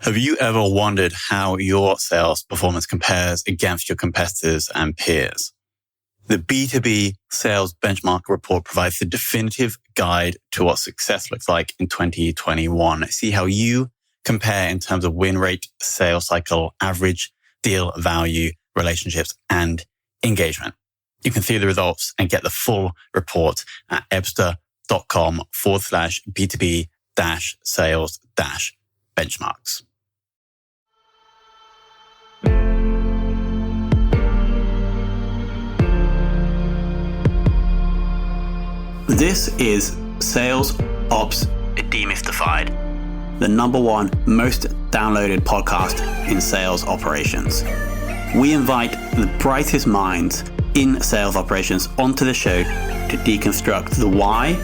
Have you ever wondered how your sales performance compares against your competitors and peers? The B2B Sales Benchmark Report provides the definitive guide to what success looks like in 2021. See how you compare in terms of win rate, sales cycle, average deal value, relationships, and engagement. You can see the results and get the full report at ebster.com/B2B-sales-benchmarks. This is Sales Ops Demystified, the #1 most downloaded podcast in sales operations. We invite the brightest minds in sales operations onto the show to deconstruct the why,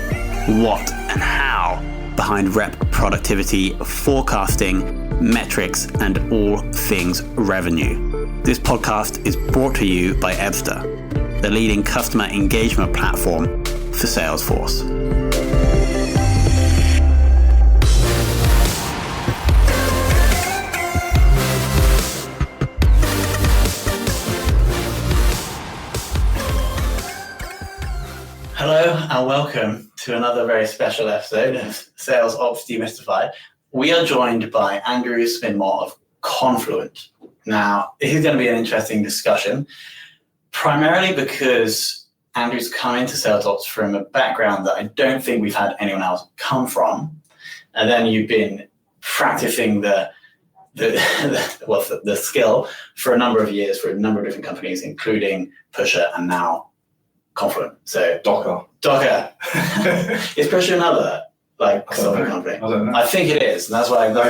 what, and how behind rep productivity, forecasting, metrics, and all things revenue. This podcast is brought to you by Ebster, the leading customer engagement platform for Salesforce. Hello and welcome to another very special episode of Sales Ops Demystified. We are joined by Andrew Smidmore of Confluent. Now, this is going to be an interesting discussion, primarily because Andrew's come into sales ops from a background that I don't think we've had anyone else come from. And then you've been practicing the skill for a number of years for a number of different companies, including Pusher and now Confluent. So Docker. Is Pusher another software company? I don't know. I think it is. And that's why I got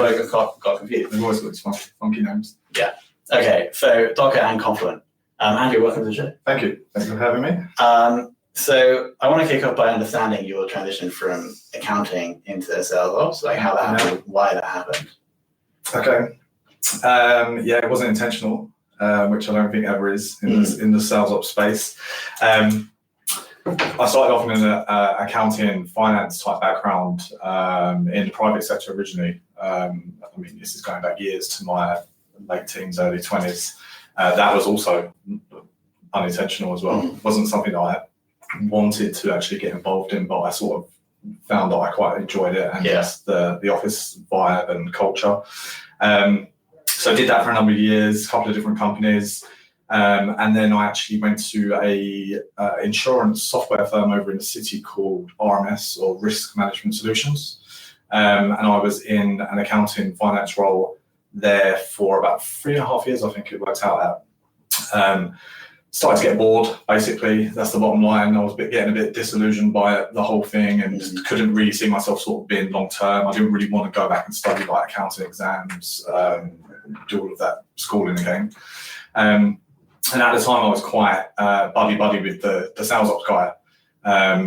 confused. They've always got these funky names. Yeah. Okay. So Docker and Confluent. Andrew, welcome to the show. Thank you. Thanks for having me. So I want to kick off by understanding your transition from accounting into sales ops, like how that happened, why that happened. Okay. It wasn't intentional, which I don't think ever is in the sales ops space. I started off in an accounting finance type background in the private sector originally. This is going back years to my late teens, early 20s. That was also unintentional as well. It wasn't something that I wanted to actually get involved in, but I sort of found that I quite enjoyed it and just the office vibe and culture. So I did that for a number of years, a couple of different companies. And then I actually went to a insurance software firm over in the city called RMS, or Risk Management Solutions. And I was in an accounting finance role there for about 3.5 years, I think it worked out at. Started to get bored, basically. That's the bottom line. I was getting a bit disillusioned by the whole thing and just couldn't really see myself sort of being long term. I didn't really want to go back and study accounting exams, do all of that schooling again. And at the time I was quite buddy with the sales ops guy.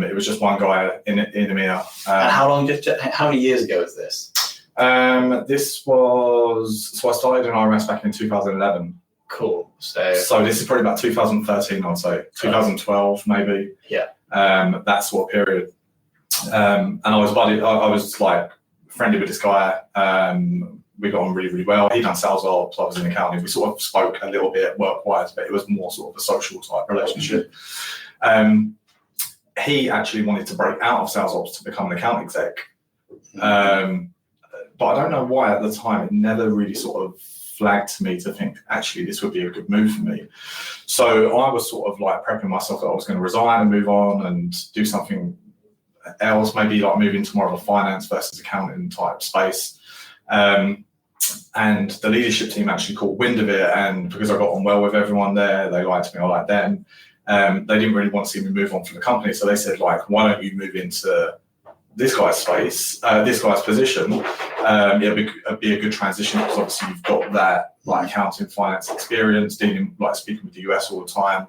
It was just one guy in EMEA. And how many years ago was this? So I started in RMS back in 2011. Cool. So this is probably about 2013, I'd say. 2012, maybe. Yeah. That sort of period. And I was friendly with this guy. We got on really, really well. He'd done sales ops, I was in accounting. We sort of spoke a little bit work-wise, but it was more sort of a social type relationship. He actually wanted to break out of sales ops to become an account exec. But I don't know why at the time it never really sort of flagged to me to think, actually, this would be a good move for me. So I was sort of prepping myself that I was going to resign and move on and do something else, maybe move into more of a finance versus accounting type space. And the leadership team actually caught wind of it, and because I got on well with everyone there, they liked me, I liked them. They didn't really want to see me move on from the company, so they said, why don't you move into this guy's space, this guy's position? It'd be a good transition because obviously you've got that accounting, finance experience, dealing speaking with the US all the time,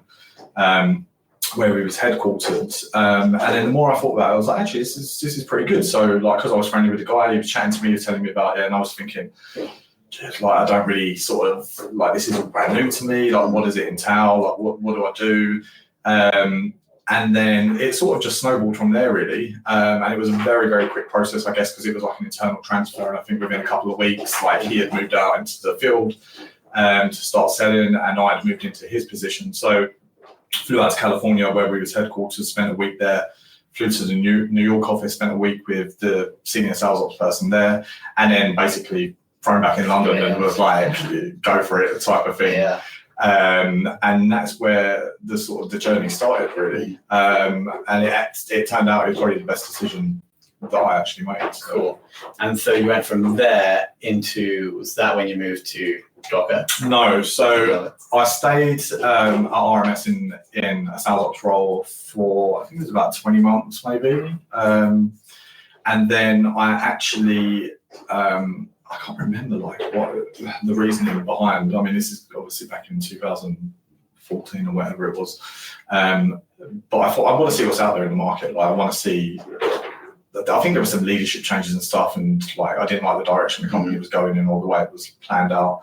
where we was headquartered. And then the more I thought about it, I was like, actually, this is pretty good. So because I was friendly with the guy, he was chatting to me, he was telling me about it, and I was thinking, I don't really sort of this is all brand new to me. What does it entail? What do I do? And then it sort of just snowballed from there, really. And it was a very, very quick process, I guess, because it was like an internal transfer. And I think within a couple of weeks, like he had moved out into the field to start selling, and I had moved into his position. So flew out to California, where we was headquarters, spent a week there, flew to the New York office, spent a week with the senior sales ops person there, and then basically thrown back in London and was like, go for it type of thing. Yeah. And that's where the sort of the journey started, really. And it turned out it was probably the best decision that I actually made. So. Cool. And so you went from there into, was that when you moved to Docker? No, so I stayed at RMS in a sales ops role for, I think it was about 20 months maybe. And then I actually, I can't remember like what the reasoning behind. I mean, this is obviously back in 2014 or whatever it was. But I thought I want to see what's out there in the market. Like I want to see. I think there were some leadership changes and stuff, and like I didn't like the direction the company was going in or the way it was planned out.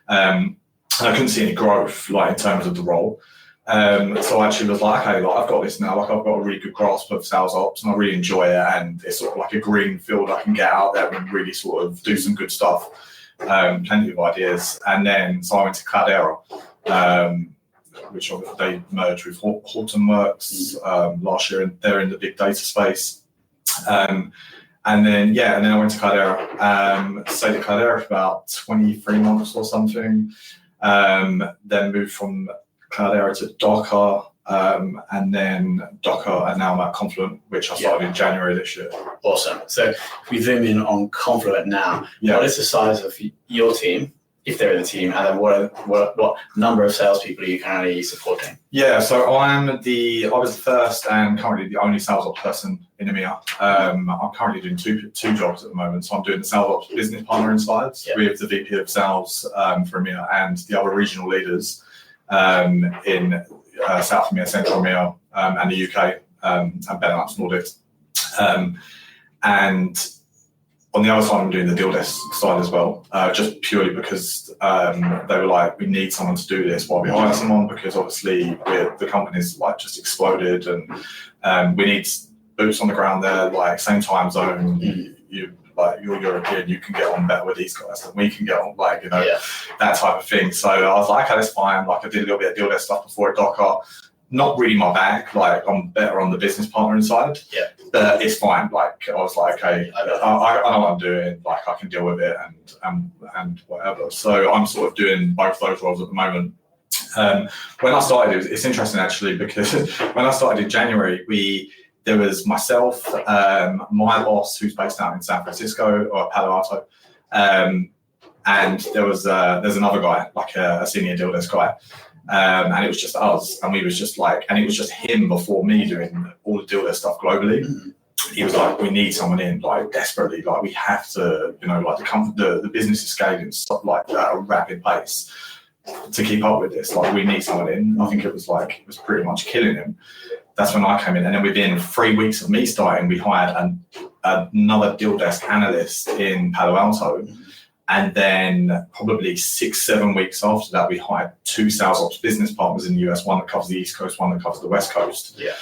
And I couldn't see any growth like in terms of the role. So I actually was like, okay, like I've got this now, like I've got a really good grasp of sales ops and I really enjoy it, and it's sort of like a green field I can get out there and really sort of do some good stuff, plenty of ideas. And then so I went to Cloudera, which they merged with Hortonworks last year, and they're in the big data space. And then I went to Cloudera, stayed at Cloudera for about 23 months or something, then moved from Cloudera to Docker, and then Docker, and now I'm at Confluent, which I started in January this year. Awesome. So if we zoom in on Confluent now, what is the size of your team, if they're in the team, and then what number of salespeople are you currently supporting? Yeah, so I was the first and currently the only sales ops person in EMEA. I'm currently doing two jobs at the moment. So I'm doing the sales ops business partner inside with the VP of sales for EMEA and the other regional leaders in South EMEA, Central EMEA, and the UK, and Benelux Nordics. And on the other side, I'm doing the deal desk side as well, just purely because they were like, we need someone to do this while we hire someone, because obviously the company's like just exploded, and we need boots on the ground there, like same time zone. You're European, you can get on better with these guys than we can get on, that type of thing. So I was like, okay, that's fine. Like I did a little bit of deal desk stuff before at Docker. Not really my bag. Like I'm better on the business partner side. Yeah. But it's fine. Like I was like, okay, I know what I'm doing. Like I can deal with it and whatever. So I'm sort of doing both those roles at the moment. When I started, it's interesting actually, because when I started in January, there was myself, my boss, who's based out in San Francisco or Palo Alto, and there's another guy, like a senior deal desk guy, and it was just us, and we was just like, and it was just him before me doing all the deal desk stuff globally. He was like, we need someone in, like desperately, like we have to, like the business is scaling stuff like that at a rapid pace to keep up with this. Like we need someone in. I think it was pretty much killing him. That's when I came in, and then within 3 weeks of me starting, we hired another deal desk analyst in Palo Alto, and then probably 6-7 weeks after that, we hired 2 sales ops business partners in the US, one that covers the East Coast, one that covers the West Coast. Yeah.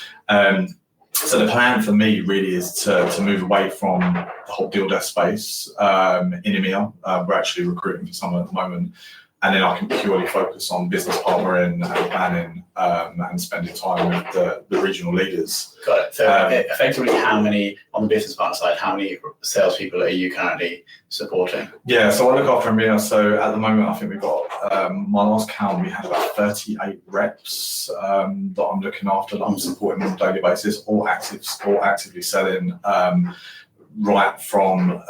So the plan for me really is to move away from the whole deal desk space in EMEA. We're actually recruiting for someone at the moment. And then I can purely focus on business partnering and planning and spending time with the regional leaders. Got it. So effectively, how many, on the business partner side, how many salespeople are you currently supporting? Yeah, so I look after EMEA. So at the moment, I think we've got, my last count, we had about 38 reps that I'm looking after, that I'm supporting on a daily basis, all actively selling, right from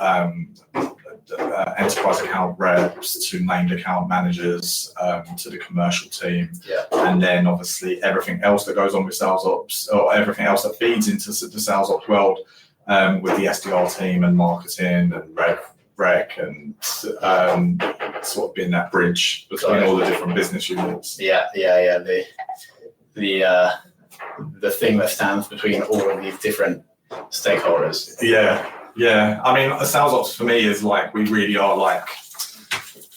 enterprise account reps to named account managers to the commercial team, and then obviously everything else that goes on with sales ops, or everything else that feeds into the sales ops world, with the SDR team and marketing and rec and sort of being that bridge between all the different business units. The thing that stands between all of these different stakeholders. Yeah, I mean, sales ops for me is like, we really are like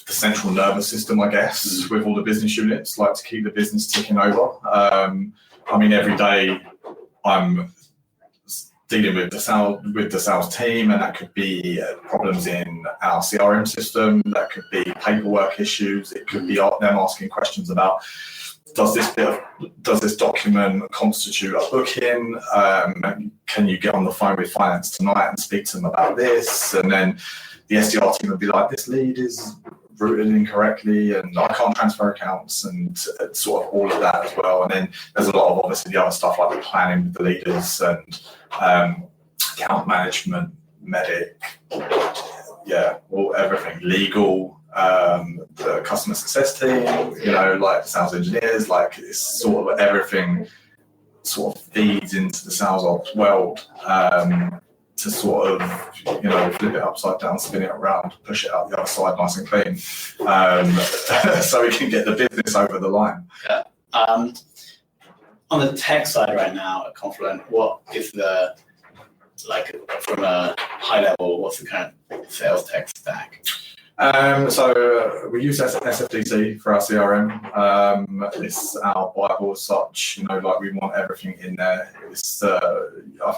the central nervous system, I guess, with all the business units, like to keep the business ticking over. I mean, every day I'm dealing with the sales team, and that could be problems in our CRM system, that could be paperwork issues, it could be them asking questions about does this document constitute a booking? Can you get on the phone with finance tonight and speak to them about this? And then the SDR team would be like, this lead is routed incorrectly and I can't transfer accounts, and sort of all of that as well. And then there's a lot of obviously the other stuff like the planning with the leaders and account management, medic, everything, legal, the customer success team, like the sales engineers, like it's sort of everything sort of feeds into the sales ops world, to sort of, flip it upside down, spin it around, push it out the other side nice and clean, so we can get the business over the line. Yeah. On the tech side right now at Confluent, what is from a high level, what's the kind of sales tech stack? So we use SFDC for our CRM. It's our Bible as such, we want everything in there. It's, I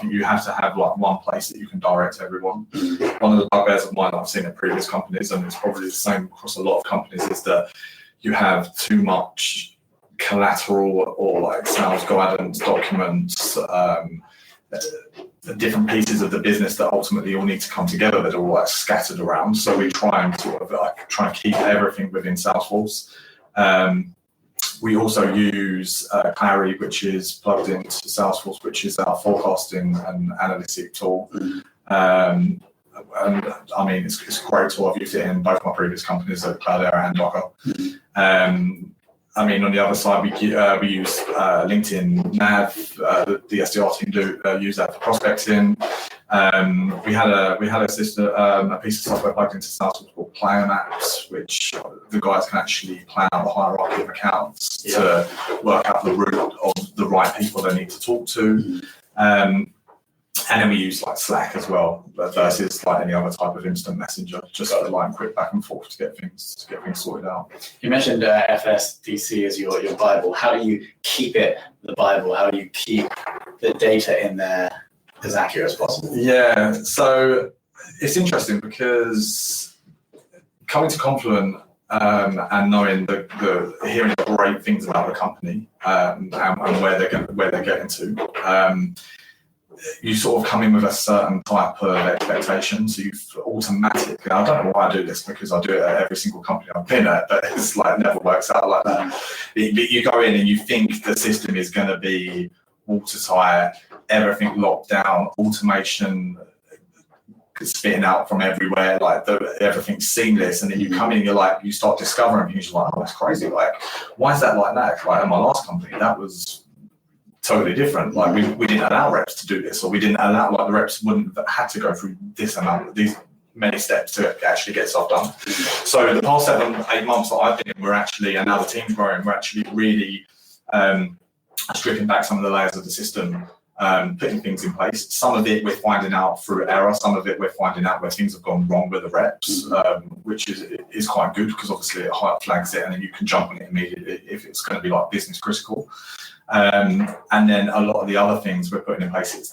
think you have to have one place that you can direct everyone. One of the bugbears of mine that I've seen at previous companies, and it's probably the same across a lot of companies, is that you have too much collateral or sales guidance documents, the different pieces of the business that ultimately all need to come together that are all scattered around. So we try and sort of try and keep everything within Salesforce. We also use Clary, which is plugged into Salesforce, which is our forecasting and analytic tool. And I mean, it's a great tool. I've used it in both my previous companies at Cloudera and Docker. I mean, on the other side, we use LinkedIn Nav. The SDR team use that for prospecting. We had a system, a piece of software plugged into Salesforce called Player Maps, which the guys can actually plan out the hierarchy of accounts to work out the route of the right people they need to talk to. And then we use Slack as well, versus any other type of instant messenger, just quick back and forth to get things sorted out. You mentioned FSDC as your Bible. How do you keep it the Bible? How do you keep the data in there as accurate as possible? Yeah, so it's interesting because coming to Confluent and knowing hearing the great things about the company and where they're getting to. You sort of come in with a certain type of expectation, so you've automatically, I don't know why I do this because I do it at every single company I've been at, but it's never works out like that. You go in and you think the system is going to be watertight, everything locked down, automation spitting out from everywhere, everything's seamless, and then you come in and you start discovering things, you're like, oh, that's crazy, why is that like that? At my last company, that was totally different. We didn't allow reps to do this, or we didn't allow the reps wouldn't have had to go through these many steps to actually get stuff done. So the past 7-8 months that I've been in, we're actually, and now the team's growing, we're actually really stripping back some of the layers of the system, putting things in place. Some of it we're finding out through error, some of it we're finding out where things have gone wrong with the reps, which is quite good because obviously it flags it and then you can jump on it immediately if it's going to be business critical. And then a lot of the other things we're putting in place, it's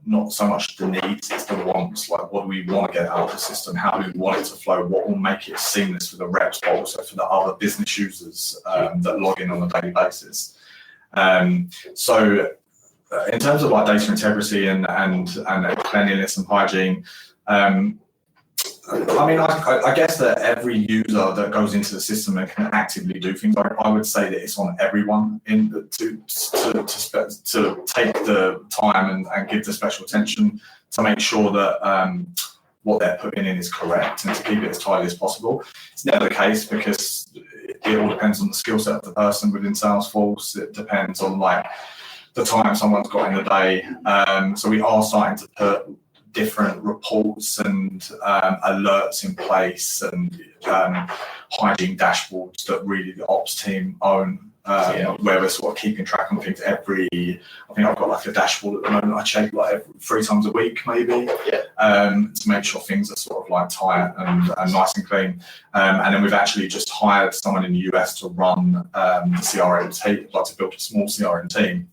not so much the needs, it's the wants. What do we want to get out of the system? How do we want it to flow? What will make it seamless for the reps, but also for the other business users that log in on a daily basis? So in terms of data integrity and cleanliness and hygiene, I mean, I guess that every user that goes into the system and can actively do things, I would say that it's on everyone to take the time and give the special attention to make sure that what they're putting in is correct and to keep it as tidy as possible. It's never the case because it all depends on the skill set of the person within Salesforce. It depends on the time someone's got in the day. So we are starting to put different reports and alerts in place and hygiene dashboards that really the ops team own where we're sort of keeping track on things I think I've got like a dashboard at the moment I check like 3 times a week maybe, to make sure things are sort of like tight and nice and clean. And then we've actually just hired someone in the US to run the CRM team, like to build a small CRM team.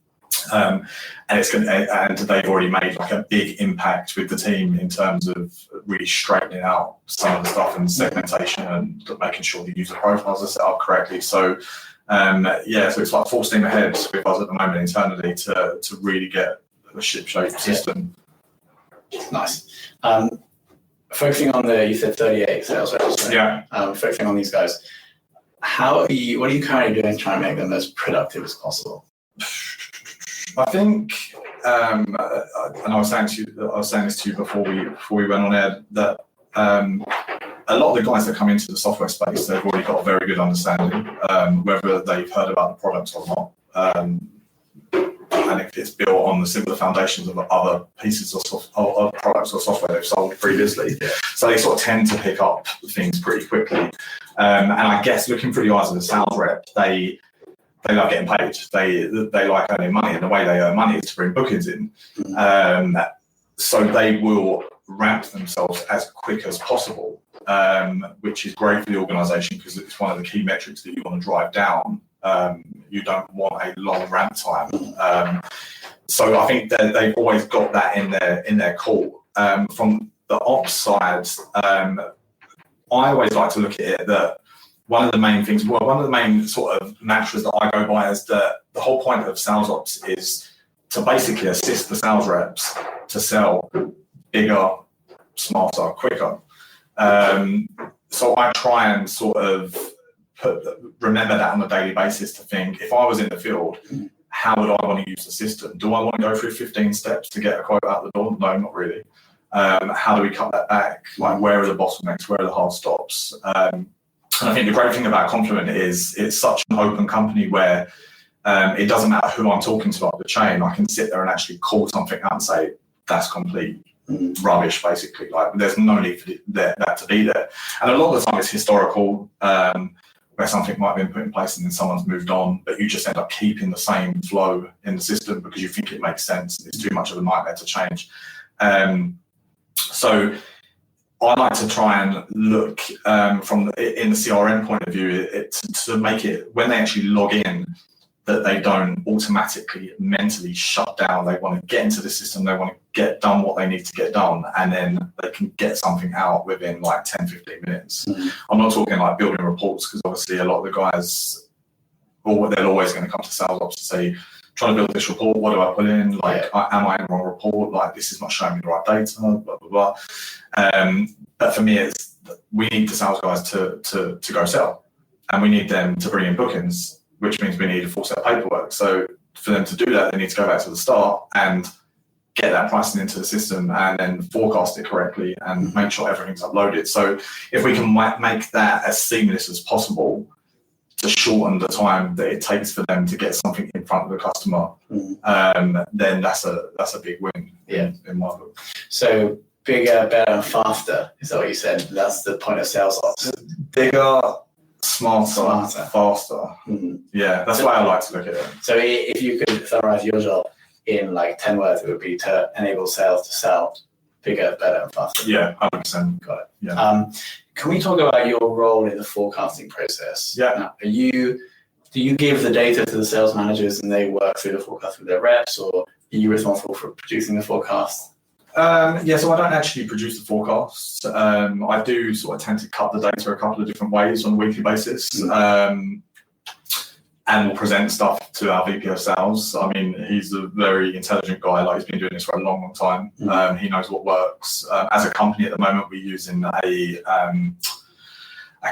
And they've already made like a big impact with the team in terms of really straightening out some of the stuff and segmentation and making sure the user profiles are set up correctly. So so it's like full steam ahead with us at the moment internally to really get a ship-shape system. Nice. Focusing on you said 38 sales reps, right? Yeah. Focusing on these guys, what are you currently doing to try and make them as productive as possible? I think, and I was saying this to you before we went on air, that a lot of the guys that come into the software space, they've already got a very good understanding, whether they've heard about the product or not, and if it's built on the similar foundations of other pieces of products or software they've sold previously. So they sort of tend to pick up things pretty quickly. And I guess looking through the eyes of the sales rep, they love getting paid. They like earning money, and the way they earn money is to bring bookings in. So they will ramp themselves as quick as possible, which is great for the organisation because it's one of the key metrics that you want to drive down. You don't want a long ramp time. So I think that they've always got that in their call. From the ops side, I always like to look at it that one of the main sort of mantras that I go by is that the whole point of sales ops is to basically assist the sales reps to sell bigger, smarter, quicker. So I try and sort of remember that on a daily basis to think, if I was in the field, how would I want to use the system? Do I want to go through 15 steps to get a quote out the door? No, not really. How do we cut that back? Like, where are the bottlenecks? Where are the hard stops? And I think the great thing about Confluent is it's such an open company where it doesn't matter who I'm talking to up the chain. I can sit there and actually call something out and say, that's complete rubbish, basically. Like, there's no need for that to be there. And a lot of the time it's historical, where something might have been put in place and then someone's moved on, but you just end up keeping the same flow in the system because you think it makes sense. It's too much of a nightmare to change. So I like to try and look in the CRM point of view to make it, when they actually log in, that they don't automatically mentally shut down. They want to get into the system, they want to get done what they need to get done, and then they can get something out within like 10, 15 minutes. I'm not talking like building reports, because obviously a lot of the guys, they're always going to come to sales ops to say, trying to build this report, what do I put in? Like, am I in the wrong report? Like, this is not showing me the right data, blah, blah, blah. But for me, we need the sales guys to go sell, and we need them to bring in bookings, which means we need a full set of paperwork. So for them to do that, they need to go back to the start and get that pricing into the system and then forecast it correctly and make sure everything's uploaded. So if we can make that as seamless as possible to shorten the time that it takes for them to get something in front of the customer, then that's a big win in my book. So bigger, better, faster, is that what you said? That's the point of sales ops. Bigger, smarter, faster. Yeah, that's why I like to look at it. So if you could summarize your job in like 10 words, it would be to enable sales to sell bigger, better, and faster. Yeah, 100%. Got it. Yeah. Can we talk about your role in the forecasting process? Yeah. Now, do you give the data to the sales managers and they work through the forecast with their reps, or are you responsible for producing the forecast? So I don't actually produce the forecasts. I do sort of tend to cut the data a couple of different ways on a weekly basis, and we'll present stuff to our VP of sales. I mean, he's a very intelligent guy. Like, he's been doing this for a long, long time. He knows what works. As a company at the moment, we're using a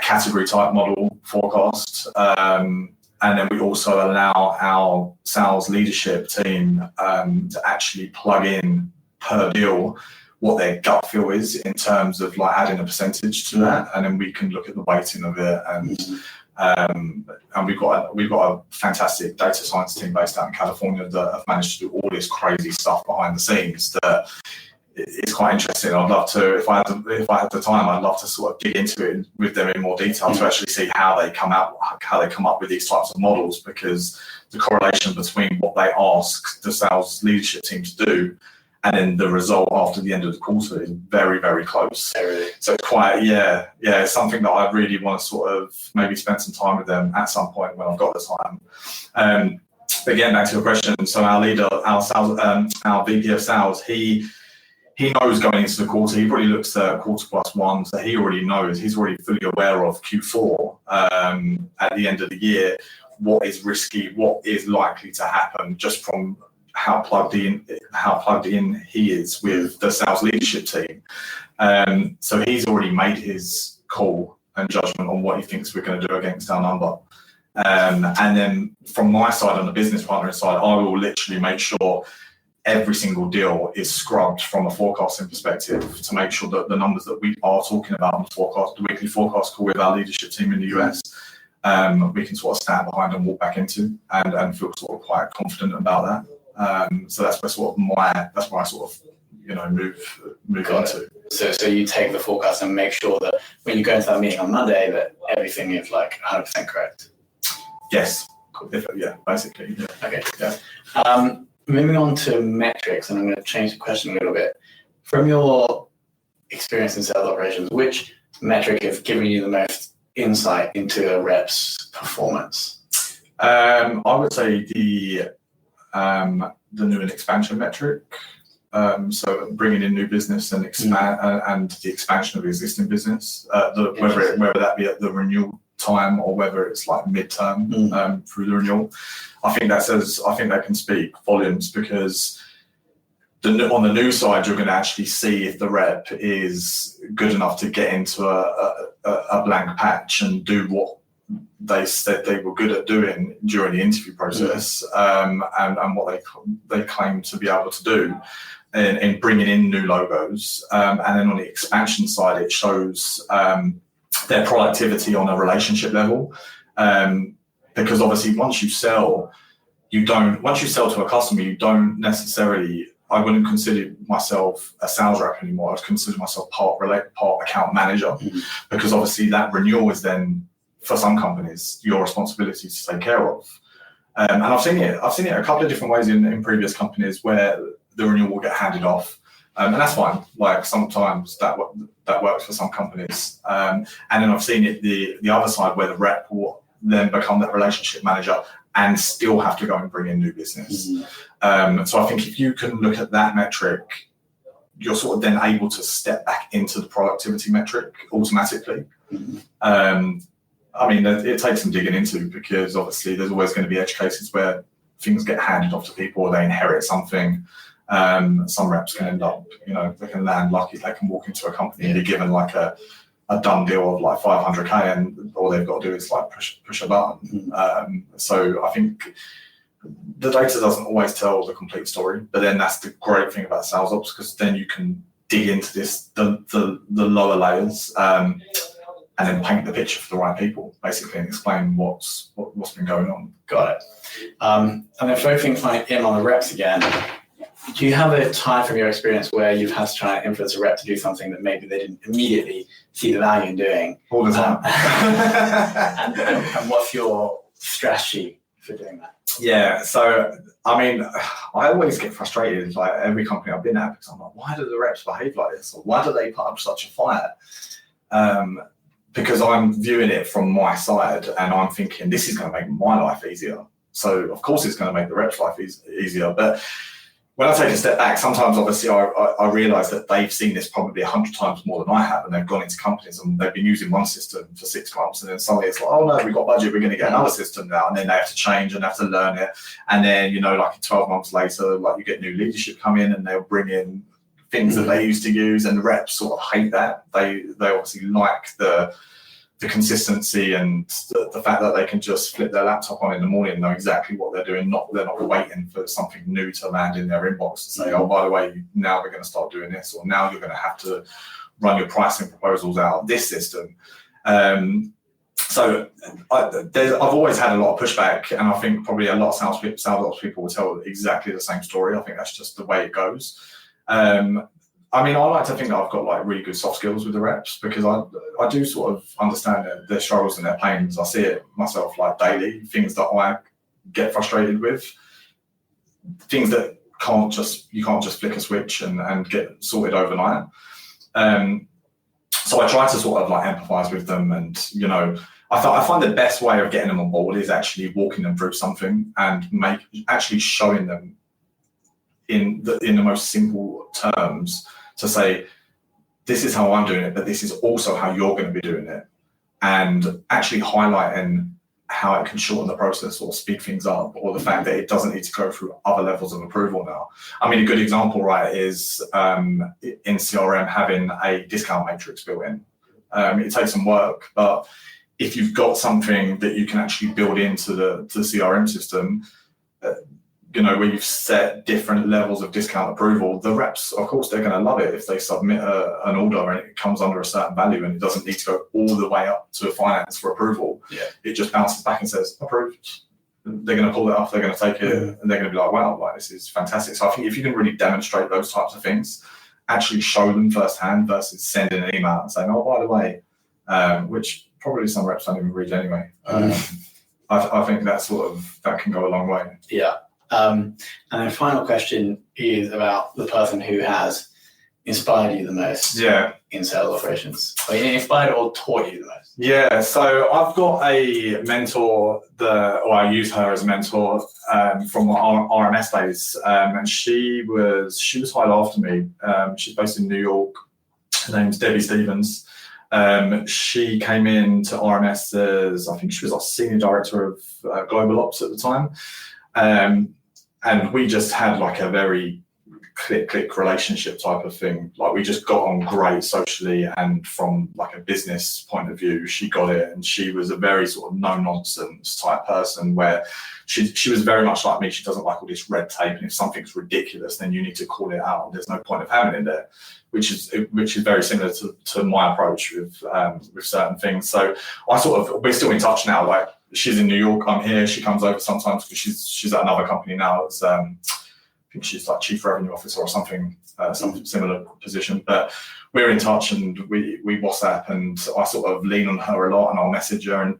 category type model forecast. And then we also allow our sales leadership team to actually plug in per deal what their gut feel is in terms of like adding a percentage to that, and then we can look at the weighting of it. And we've got a fantastic data science team based out in California that have managed to do all this crazy stuff behind the scenes that it's quite interesting. I'd love to, if I had the time, I'd love to sort of dig into it with them in more detail to actually see how they come up with these types of models, because the correlation between what they ask the sales leadership team to do and then the result after the end of the quarter is very, very close. Really? So it's quite, it's something that I really want to sort of maybe spend some time with them at some point when I've got the time. But getting back to your question, so our leader, our VP of sales, he knows going into the quarter. He probably looks at quarter plus one, so he already knows. He's already fully aware of Q4 at the end of the year. What is risky? What is likely to happen? Just from how plugged in he is with the sales leadership team. So he's already made his call and judgment on what he thinks we're going to do against our number. And then from my side, on the business partner side, I will literally make sure every single deal is scrubbed from a forecasting perspective to make sure that the numbers that we are talking about on the weekly forecast call with our leadership team in the US, we can sort of stand behind and walk back into and feel sort of quite confident about that. So that's where I sort of move into. So you take the forecast and make sure that when you go into that meeting on Monday that everything is like 100% correct. Yes. Yeah, basically. Yeah. Okay. Yeah. Moving on to metrics, and I'm going to change the question a little bit. From your experience in sales operations, which metric has given you the most insight into a rep's performance? I would say the new and expansion metric. So bringing in new business and and the expansion of existing business, whether that be at the renewal time or whether it's like midterm through the renewal. I think that can speak volumes, because on the new side, you're going to actually see if the rep is good enough to get into a blank patch and do what they said they were good at doing during the interview process, and what they claim to be able to do in bringing in new logos. And then on the expansion side, it shows their productivity on a relationship level. Because obviously once you sell to a customer, you don't necessarily, I wouldn't consider myself a sales rep anymore. I would consider myself part account manager, because obviously that renewal is then, for some companies, your responsibility to take care of. And I've seen it a couple of different ways in previous companies where the renewal will get handed off. And that's fine. Like sometimes that works for some companies. And then I've seen it the other side, where the rep will then become that relationship manager and still have to go and bring in new business. So I think if you can look at that metric, you're sort of then able to step back into the productivity metric automatically. I mean, it takes some digging into, because obviously there's always going to be edge cases where things get handed off to people or they inherit something. Some reps can end up, they can land lucky. They can walk into a company and be given like a done deal of like 500k, and all they've got to do is like push a button. So I think the data doesn't always tell the complete story, but then that's the great thing about sales ops, because then you can dig into the lower layers, and then paint the picture for the right people, basically, and explain what's been going on. Got it. And then focusing in on the reps again, do you have a time from your experience where you've had to try and influence a rep to do something that maybe they didn't immediately see the value in doing? All the time. And what's your strategy for doing that? Yeah, so I mean, I always get frustrated, like every company I've been at, because I'm like, why do the reps behave like this? Or why do they put up such a fight? Because I'm viewing it from my side and I'm thinking, this is going to make my life easier. So of course it's going to make the rep's life easier. But when I take a step back, sometimes obviously I realise that they've seen this probably 100 times more than I have, and they've gone into companies and they've been using one system for 6 months, and then suddenly it's like, oh no, we've got budget, we're going to get another system now, and then they have to change and have to learn it. And then, like 12 months later, like you get new leadership come in and they'll bring in things that they used to use, and the reps sort of hate that. They obviously like the consistency and the fact that they can just flip their laptop on in the morning and know exactly what they're doing. They're not waiting for something new to land in their inbox to say, oh, by the way, now we're going to start doing this, or now you're going to have to run your pricing proposals out of this system. So I've always had a lot of pushback, and I think probably a lot of sales ops people will tell exactly the same story. I think that's just the way it goes. I mean, I like to think that I've got like really good soft skills with the reps, because I do sort of understand their struggles and their pains. I see it myself like daily, things that I get frustrated with, things that you can't just flick a switch and get sorted overnight. So I try to sort of like empathize with them, and I find the best way of getting them on board is actually walking them through something and actually showing them in the most simple terms, to say, this is how I'm doing it, but this is also how you're going to be doing it, and actually highlighting how it can shorten the process or speed things up, or the fact that it doesn't need to go through other levels of approval now. I mean, a good example, right, is in CRM having a discount matrix built in. It takes some work, but if you've got something that you can actually build into the CRM system, where you've set different levels of discount approval, the reps, of course, they're going to love it if they submit an order and it comes under a certain value and it doesn't need to go all the way up to finance for approval. Yeah. It just bounces back and says, approved. They're going to pull it off, they're going to take it, and they're going to be like, wow, like, this is fantastic. So I think if you can really demonstrate those types of things, actually show them firsthand versus sending an email and saying, oh, by the way, which probably some reps don't even read anyway. I think that can go a long way. Yeah. And then final question is about the person who has inspired you the most in sales operations, or inspired or taught you the most. Yeah, so I've got a mentor I use her as a mentor from my RMS days, and she was hired after me. She's based in New York. Her name's Debbie Stevens. She came into RMS as, I think she was our senior director of global ops at the time. And we just had like a very click relationship type of thing. Like, we just got on great socially, and from like a business point of view, she got it. And she was a very sort of no nonsense type person, where she was very much like me. She doesn't like all this red tape, and if something's ridiculous, then you need to call it out. There's no point of having it there, which is very similar to my approach with certain things. So we're still in touch now. Like, she's in New York, I'm here. She comes over sometimes because she's at another company now. It's, I think she's like chief revenue officer or something, some similar position. But we're in touch, and we WhatsApp, and I sort of lean on her a lot, and I'll message her. And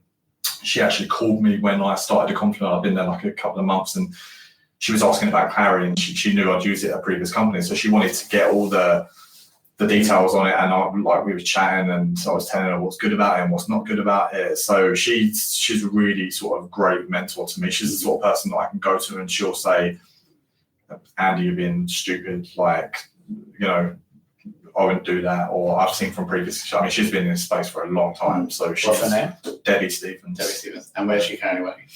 she actually called me when I started Confluent. I've been there like a couple of months, and she was asking about Clarity, and she knew I'd used it at a previous company, so she wanted to get all the details on it. And we were chatting, and I was telling her what's good about it and what's not good about it. So she's a really sort of great mentor to me. She's the sort of person that I can go to, and she'll say, Andy, you've been stupid. Like, I wouldn't do that. Or I've seen from previous, I mean, she's been in this space for a long time. So she's, what's her name? Debbie Stevens. Debbie Stevens. And where's she currently working?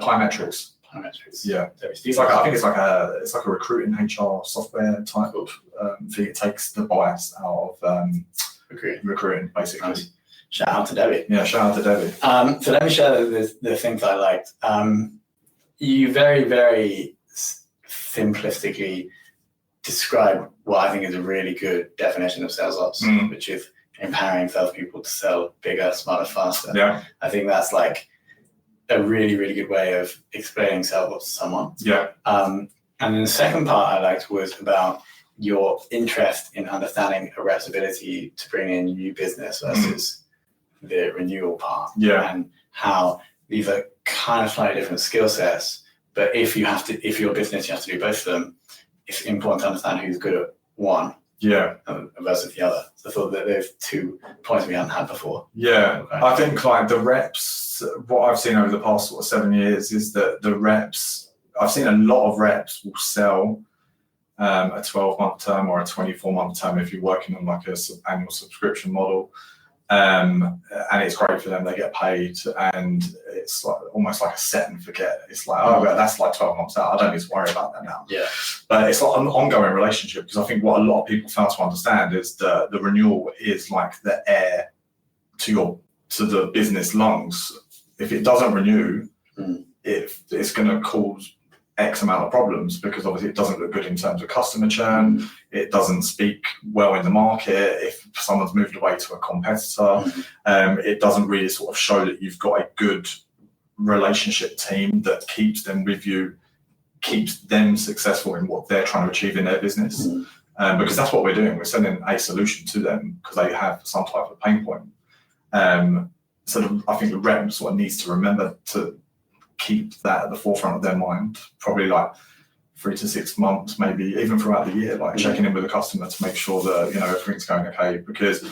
Pymetrics. Yeah, it's like, I think it's like a recruiting HR software type of thing. It takes the bias out of recruiting, basically. Nice. Shout out to Debbie. Yeah, shout out to Debbie. So let me share the things I liked. You very, very simplistically describe what I think is a really good definition of sales ops, which is empowering salespeople to sell bigger, smarter, faster. Yeah, I think that's like a really, really good way of explaining sales ops to someone. Yeah. And then the second part I liked was about your interest in understanding a rep's ability to bring in new business versus the renewal part. Yeah. And how these are kind of slightly different skill sets, but if your business, you have to do both of them, it's important to understand who's good at one versus the other. So I thought that there's 2 points we hadn't had before. Yeah. Okay. I think like the reps, what I've seen over the past sort of 7 years is that the reps, I've seen a lot of reps will sell a 12-month term or a 24-month term if you're working on like a annual subscription model. And it's great for them. They get paid, and it's like almost like a set and forget. It's like, oh, that's like 12 months out. I don't need to worry about that now. Yeah. But it's like an ongoing relationship, because I think what a lot of people fail to understand is the renewal is like the air to the business lungs. If it doesn't renew, it's going to cause X amount of problems, because obviously it doesn't look good in terms of customer churn. It doesn't speak well in the market. If someone's moved away to a competitor, it doesn't really sort of show that you've got a good relationship team that keeps them with you keeps them successful in what they're trying to achieve in their business. Because that's what we're doing. We're sending a solution to them because they have some type of pain point. So I think the rep sort of needs to remember to keep that at the forefront of their mind, probably like 3 to 6 months, maybe even throughout the year, like checking in with the customer to make sure that, everything's going okay. Because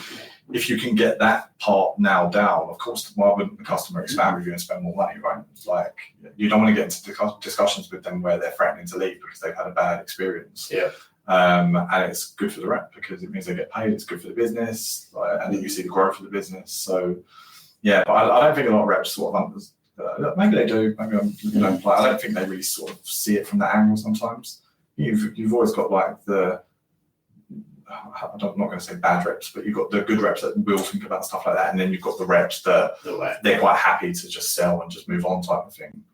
if you can get that part now down, of course, why wouldn't the customer expand with you and spend more money, right? Like, you don't want to get into discussions with them where they're threatening to leave because they've had a bad experience. Yeah. And it's good for the rep because it means they get paid. It's good for the business, and then you see the growth of the business. So, yeah, but I don't think a lot of reps sort of maybe they do. Maybe I don't think they really sort of see it from that angle. Sometimes you've always got like I'm not going to say bad reps, but you've got the good reps that will think about stuff like that, and then you've got the reps that they're quite happy to just sell and just move on type of thing.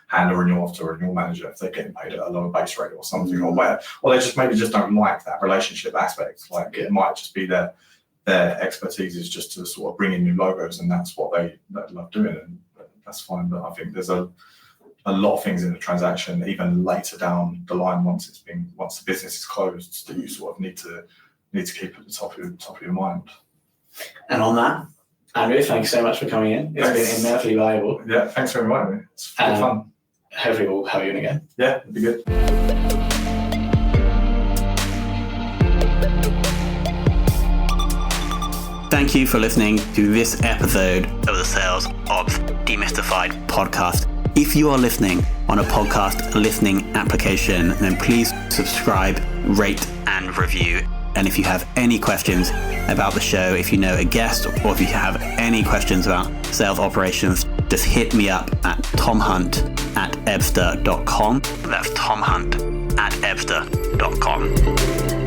Hand a renewal off to a renewal manager if they're getting paid at a lower base rate or something, or they just maybe just don't like that relationship aspect. Like it might just be their expertise is just to sort of bring in new logos, and that's what they love doing, and that's fine. But I think there's a lot of things in the transaction, even later down the line, once the business is closed, that you sort of need to keep at the top of your mind. And on that, Andrew, thanks so much for coming in. It's been immensely valuable. Yeah, thanks for inviting me. It's been fun. Hopefully we'll have you in again. Yeah, it'd be good. Thank you for listening to this episode of the Sales Ops Demystified podcast. If you are listening on a podcast listening application, then please subscribe, rate, and review. And if you have any questions about the show, if you know a guest, or if you have any questions about sales operations, just hit me up at tomhunt@ebster.com. That's tomhunt@ebster.com.